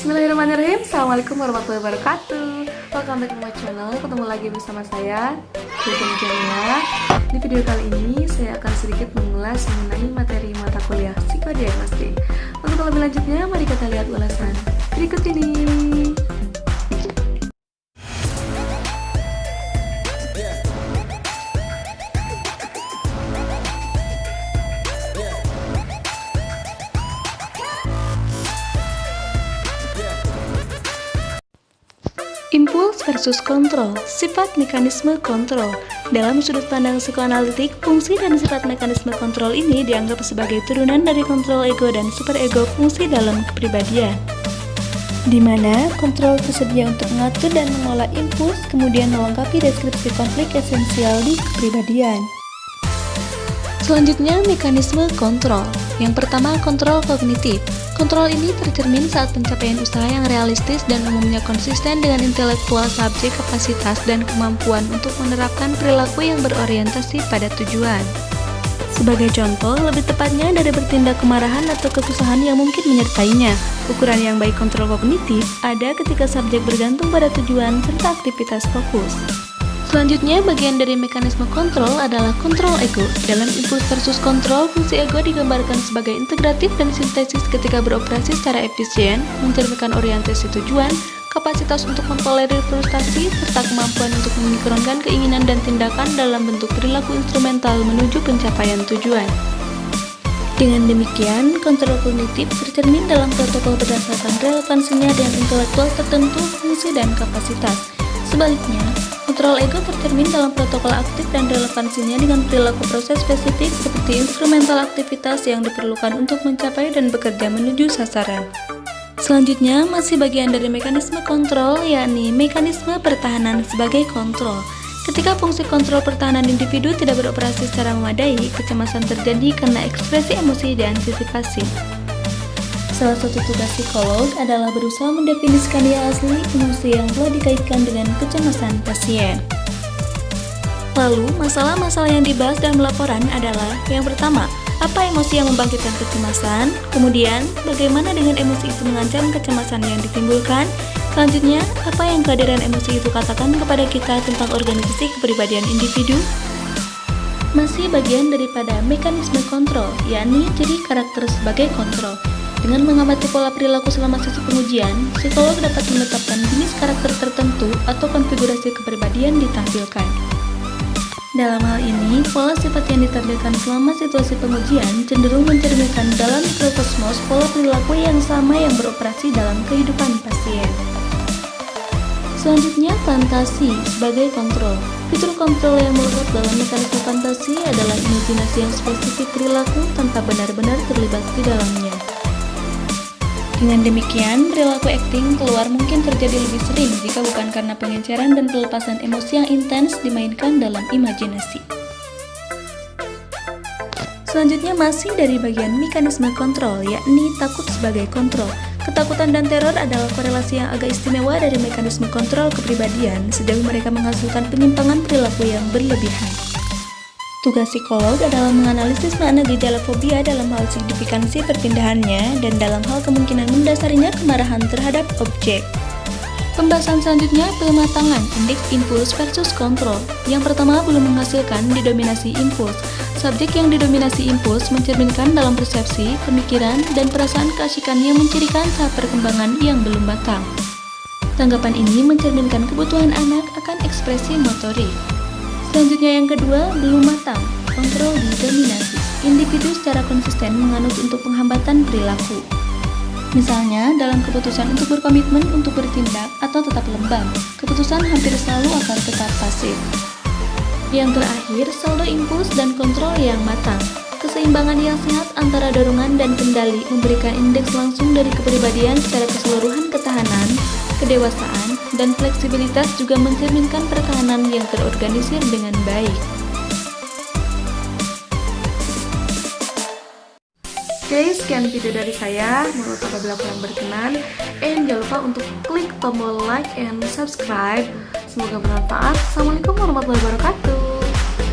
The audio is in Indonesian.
Bismillahirrahmanirrahim. Assalamualaikum warahmatullahi wabarakatuh. Welcome back to my channel. Ketemu lagi bersama saya, Sultan Jamila. Di video kali ini saya akan sedikit mengulas mengenai materi mata kuliah psikodiagnostik. Untuk lebih lanjutnya, mari kita lihat ulasan berikut ini. Impuls versus kontrol, sifat mekanisme kontrol. Dalam sudut pandang psikoanalitik, fungsi dan sifat mekanisme kontrol ini dianggap sebagai turunan dari kontrol ego dan superego fungsi dalam kepribadian, di mana kontrol tersedia untuk mengatur dan mengolah impuls, kemudian melengkapi deskripsi konflik esensial di kepribadian. Selanjutnya, mekanisme kontrol. Yang pertama, kontrol kognitif. Kontrol ini tercermin saat pencapaian usaha yang realistis dan umumnya konsisten dengan intelektual subjek, kapasitas, dan kemampuan untuk menerapkan perilaku yang berorientasi pada tujuan. Sebagai contoh, lebih tepatnya dari bertindak kemarahan atau kesusahan yang mungkin menyertainya. Ukuran yang baik kontrol kognitif ada ketika subjek bergantung pada tujuan serta aktivitas fokus. Selanjutnya, bagian dari mekanisme kontrol adalah kontrol ego. Dalam impuls versus kontrol, fungsi ego digambarkan sebagai integratif dan sintesis ketika beroperasi secara efisien, mencerminkan orientasi tujuan, kapasitas untuk mentolerir frustasi, serta kemampuan untuk mensinkronkan keinginan dan tindakan dalam bentuk perilaku instrumental menuju pencapaian tujuan. Dengan demikian, kontrol kognitif tercermin dalam protokol berdasarkan relevansinya dengan intelektual tertentu, fungsi, dan kapasitas. Sebaliknya, kontrol ego tercermin dalam protokol aktif dan relevansinya dengan perilaku proses spesifik seperti instrumental aktivitas yang diperlukan untuk mencapai dan bekerja menuju sasaran. Selanjutnya, masih bagian dari mekanisme kontrol, yakni mekanisme pertahanan sebagai kontrol. Ketika fungsi kontrol pertahanan individu tidak beroperasi secara memadai, kecemasan terjadi karena ekspresi emosi diantisipasi. Salah satu tugas psikolog adalah berusaha mendefinisikan yang asli emosi yang telah dikaitkan dengan kecemasan pasien. Lalu, masalah-masalah yang dibahas dalam laporan adalah yang pertama, apa emosi yang membangkitkan kecemasan? Kemudian, bagaimana dengan emosi itu mengancam kecemasan yang ditimbulkan? Selanjutnya, apa yang kehadiran emosi itu katakan kepada kita tentang organisasi kepribadian individu? Masih bagian daripada mekanisme kontrol, yakni ciri karakter sebagai kontrol. Dengan mengamati pola perilaku selama sesi pengujian, psikolog dapat menetapkan jenis karakter tertentu atau konfigurasi kepribadian ditampilkan. Dalam hal ini, pola sifat yang ditampilkan selama situasi pengujian cenderung mencerminkan dalam mikrokosmos pola perilaku yang sama yang beroperasi dalam kehidupan pasien. Selanjutnya, fantasi sebagai kontrol. Fitur kontrol yang melekat dalam mekanisme fantasi adalah imajinasi yang spesifik perilaku tanpa benar-benar terlibat di dalamnya. Dengan demikian, perilaku acting keluar mungkin terjadi lebih sering jika bukan karena pengenceran dan pelepasan emosi yang intens dimainkan dalam imajinasi. Selanjutnya masih dari bagian mekanisme kontrol, yakni takut sebagai kontrol. Ketakutan dan teror adalah korelasi yang agak istimewa dari mekanisme kontrol kepribadian sejauh mereka menghasilkan penyimpangan perilaku yang berlebihan. Tugas psikolog adalah menganalisis makna gejala fobia dalam hal signifikansi perpindahannya dan dalam hal kemungkinan mendasarinya kemarahan terhadap objek. Pembahasan selanjutnya, pematangan indeks impuls versus kontrol. Yang pertama, belum menghasilkan didominasi impuls. Subjek yang didominasi impuls mencerminkan dalam persepsi, pemikiran, dan perasaan keasikan yang mencirikan tahap perkembangan yang belum matang. Tanggapan ini mencerminkan kebutuhan anak akan ekspresi motorik. Selanjutnya yang kedua, belum matang, kontrol didominasi. Individu secara konsisten menganut untuk penghambatan perilaku. Misalnya, dalam keputusan untuk berkomitmen untuk bertindak atau tetap lembab, keputusan hampir selalu akan tetap pasif. Yang terakhir, saldo impuls dan kontrol yang matang. Keseimbangan yang sehat antara dorongan dan kendali memberikan indeks langsung dari kepribadian secara keseluruhan ketahanan, kedewasaan, dan fleksibilitas juga mencerminkan pertahanan yang terorganisir dengan baik. Oke, sekian video dari saya. Menurut apabila kalian berkenan, jangan lupa untuk klik tombol like and subscribe. Semoga bermanfaat. Assalamualaikum warahmatullahi wabarakatuh.